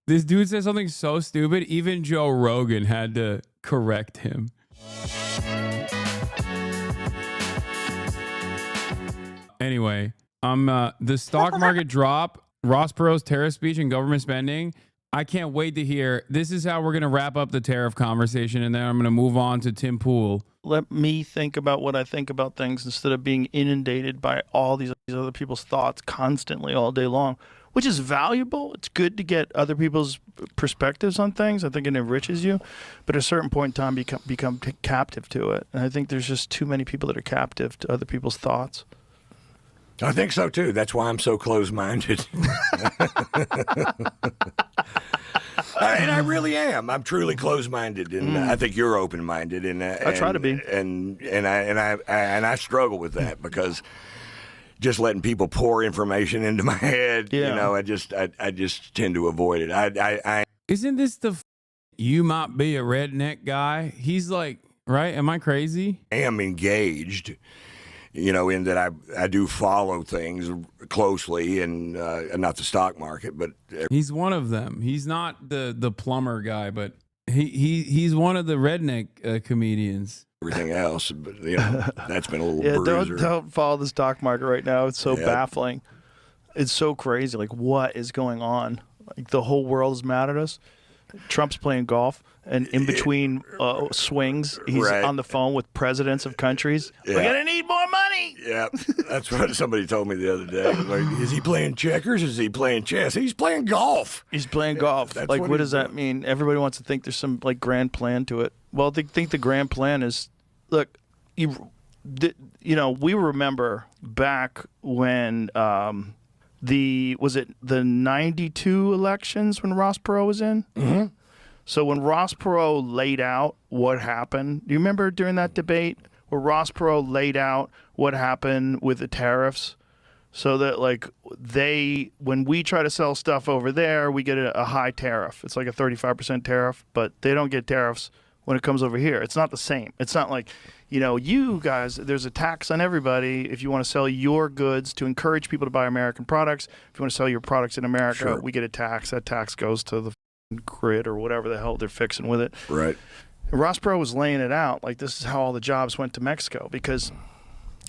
This dude said something so stupid, even Joe Rogan had to correct him. Anyway, the stock market drop, Ross Perot's tariff speech and government spending. I can't wait to hear. This is how we're going to wrap up the tariff conversation, and then I'm going to move on to Tim Pool. Let me think about what I think about things instead of being inundated by all these other people's thoughts constantly all day long, which is valuable. It's good to get other people's perspectives on things. I think it enriches you. But at a certain point in time, become captive to it. And I think there's just too many people that are captive to other people's thoughts. I think so, too. That's why I'm so close-minded. And I really am. I'm truly close-minded, and I think you're open-minded. And I try to be. And I struggle with that because just letting people pour information into my head, you know, I just tend to avoid it. Isn't this the you might be a redneck guy? He's like, right? Am I crazy? I am engaged. You know, in that I do follow things closely, and not the stock market, but he's one of them. He's not the plumber guy, but he's one of the redneck comedians. Everything else, but you know, that's been a little bruiser. Don't follow the stock market right now. It's so baffling. It's so crazy. Like, what is going on? Like, the whole world is mad at us. Trump's playing golf, and in between swings, he's on the phone with presidents of countries. We're going to need more money. Yeah, that's what somebody told me the other day. Like, is he playing checkers? Is he playing chess? He's playing golf. He's playing golf. Like, what does that mean? Everybody wants to think there's some, like, grand plan to it. Well, they think the grand plan is, look, you know, we remember back when was it the 92 elections when Ross Perot was in? Mm-hmm. So when Ross Perot laid out what happened, do you remember during that debate where Ross Perot laid out what happened with the tariffs? So that, like, when we try to sell stuff over there, we get a high tariff. It's like a 35% tariff, but they don't get tariffs when it comes over here. It's not the same. It's not like, you know, you guys, there's a tax on everybody if you want to sell your goods to encourage people to buy American products. If you want to sell your products in America, we get a tax. That tax goes to the grid or whatever the hell they're fixing with it. Right. And Ross Perot was laying it out like this is how all the jobs went to Mexico. Because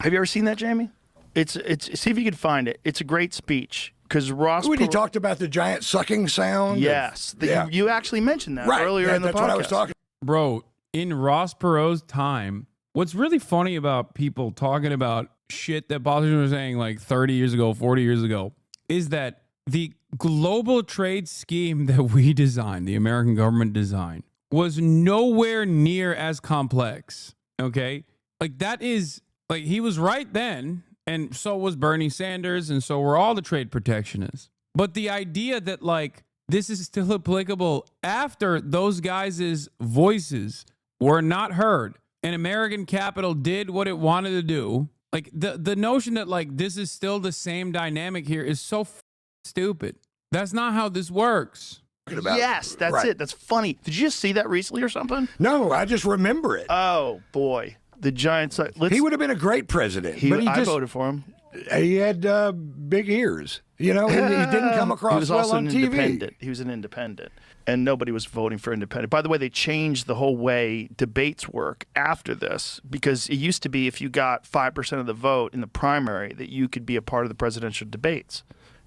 have you ever seen that, Jamie? It's see if you can find it. It's a great speech. Because Ross when he talked about the giant sucking sound. Yes. You actually mentioned that earlier in the podcast. That's what I was talking. Bro, in Ross Perot's time, what's really funny about people talking about shit that politicians were saying like 30 years ago, 40 years ago, is that the global trade scheme that we designed, the American government designed, was nowhere near as complex. Okay? Like, that is, like, he was right then, and so was Bernie Sanders, and so were all the trade protectionists. But the idea that, like, this is still applicable after those guys' voices were not heard and American capital did what it wanted to do. Like, the notion that, like, this is still the same dynamic here is so stupid. That's not how this works. Yes, that's it. That's funny. Did you just see that recently or something? No, I just remember it. Oh, boy. The Giants. He would have been a great president. I voted for him. He had big ears, you know, and he didn't come across well on TV. Independent. He was an independent, and nobody was voting for independent. By the way, they changed the whole way debates work after this, because it used to be if you got 5% of the vote in the primary that you could be a part of the presidential debates.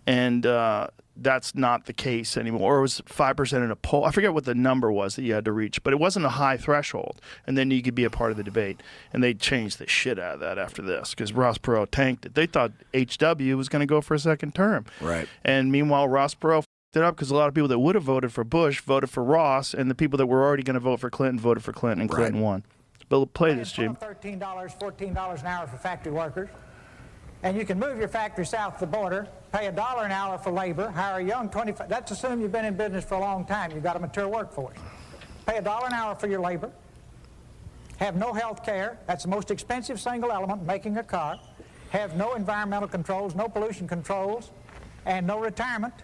And that's not the case anymore. Or it was 5% in a poll. I forget what the number was that you had to reach, but it wasn't a high threshold. And then you could be a part of the debate. And they changed the shit out of that after this because Ross Perot tanked it. They thought HW was going to go for a second term. Right. And meanwhile, Ross Perot f***ed it up because a lot of people that would have voted for Bush voted for Ross, and the people that were already going to vote for Clinton voted for Clinton, and Clinton won. But play this, Jim. $13, $14 an hour for factory workers. And you can move your factory south of the border, pay $1 an hour for labor, hire a young 25. Let's assume you've been in business for a long time. You've got a mature workforce. Pay $1 an hour for your labor. Have no health care. That's the most expensive single element making a car. Have no environmental controls, no pollution controls, and no retirement.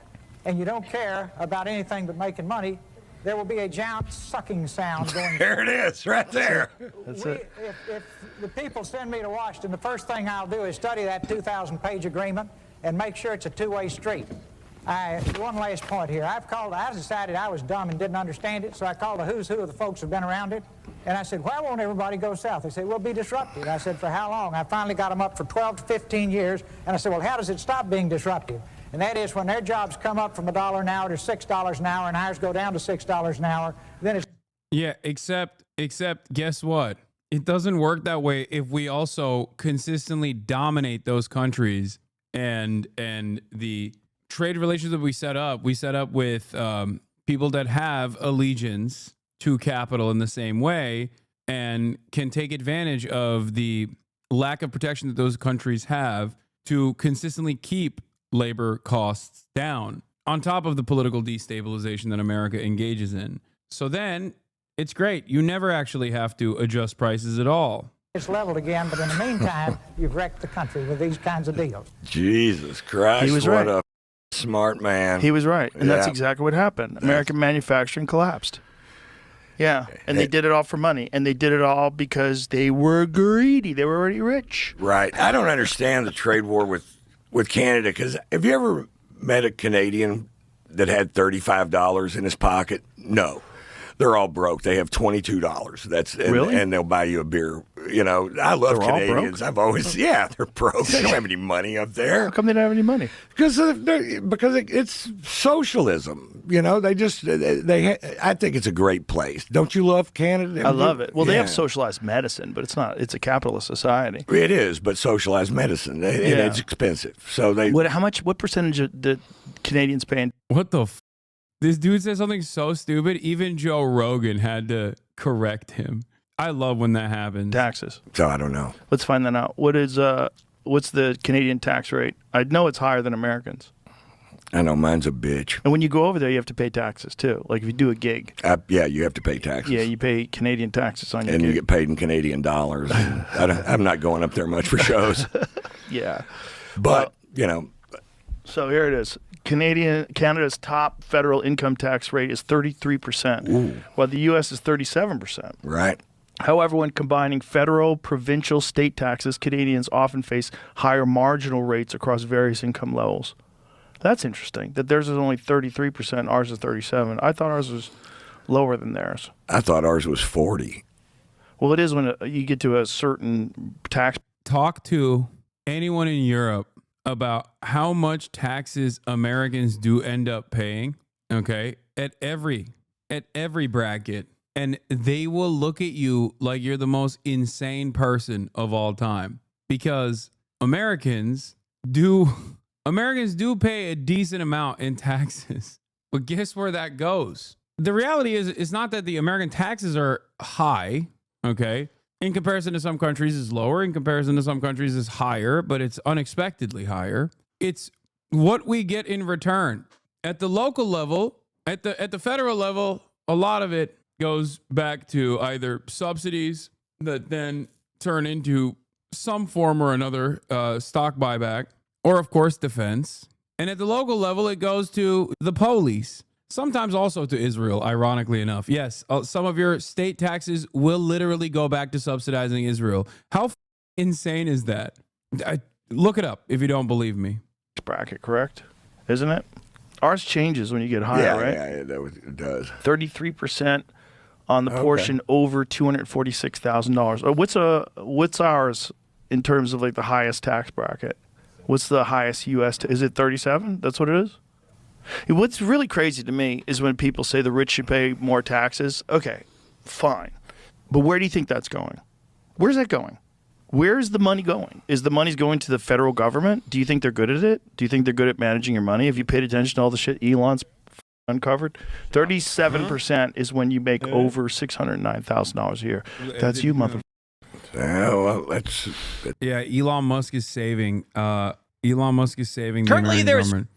And you don't care about anything but making money. There will be a giant sucking sound going. There it is, right there. That's it. If the people send me to Washington, the first thing I'll do is study that 2,000-page agreement and make sure it's a two-way street. One last point here. I decided I was dumb and didn't understand it, so I called the who's who of the folks who've been around it. And I said, why won't everybody go south? They said, we'll be disrupted. I said, for how long? I finally got them up for 12 to 15 years. And I said, well, how does it stop being disruptive? And that is when their jobs come up from $1 an hour to $6 an hour and ours go down to $6 an hour, then it's... Yeah, except guess what? It doesn't work that way if we also consistently dominate those countries and the trade relations that we set up with people that have allegiance to capital in the same way and can take advantage of the lack of protection that those countries have to consistently keep labor costs down on top of the political destabilization that America engages in. So then it's great. You never actually have to adjust prices at all. It's leveled again, but in the meantime, you've wrecked the country with these kinds of deals. Jesus Christ. He was what right. a smart man. He was right. And that's Yeah. exactly what happened. American manufacturing collapsed. Yeah. And they did it all for money. And they did it all because they were greedy. They were already rich. Right. I don't understand the trade war with Canada, because have you ever met a Canadian that had $35 in his pocket? No. They're all broke. They have $22. Really? And they'll buy you a beer. You know, I love They're all Canadians. broke? I've always, yeah, they're broke. They don't have any money up there. How come they don't have any money? Because it's socialism. You know, I think it's a great place. Don't you love Canada? I love it. Well, they have Yeah. socialized medicine, but it's a capitalist society. It is, but socialized medicine, and it's expensive. So What percentage of the Canadians paying? What the This dude said something so stupid, even Joe Rogan had to correct him. I love when that happens. Taxes. So I don't know. Let's find that out. What's the Canadian tax rate? I know it's higher than Americans. I know mine's a bitch. And when you go over there, you have to pay taxes too. Like if you do a gig. Yeah, you have to pay taxes. Yeah, you pay Canadian taxes on your and gig. you get paid in Canadian dollars. I'm not going up there much for shows. Yeah. But, you know. So here it is. Canada's top federal income tax rate is 33%, while the U.S. is 37%. Right. However, when combining federal, provincial, state taxes, Canadians often face higher marginal rates across various income levels. That's interesting, that theirs is only 33%, ours is 37%. I thought ours was lower than theirs. I thought ours was 40. Well, it is when you get to a certain tax. Talk to anyone in Europe about how much taxes Americans do end up paying, okay, at every bracket, and they will look at you like you're the most insane person of all time, because Americans do pay a decent amount in taxes. But guess where that goes? The reality is, it's not that the American taxes are high, okay? In comparison to some countries, it's lower. In comparison to some countries, it's higher, but it's unexpectedly higher. It's what we get in return. At the local level, at the federal level, a lot of it goes back to either subsidies that then turn into some form or another stock buyback, or of course defense. And at the local level, it goes to the police. Sometimes also to Israel, ironically enough. Yes, some of your state taxes will literally go back to subsidizing Israel. How insane is that? Look it up if you don't believe me. Bracket, correct? Isn't it? Ours changes when you get higher, right? Yeah, it does. 33% on the portion over $246,000. What's ours in terms of like the highest tax bracket? What's the highest U.S. Is it 37? That's what it is? What's really crazy to me is when people say the rich should pay more taxes. Okay, fine. But where do you think that's going? Where's that going? Where's the money going? Is the money going to the federal government? Do you think they're good at it? Do you think they're good at managing your money? Have you paid attention to all the shit Elon's uncovered? 37% is when you make over $609,000 a year. That's you, mother. Well, yeah, Elon Musk is saving. Elon Musk is saving. Currently, the there's government.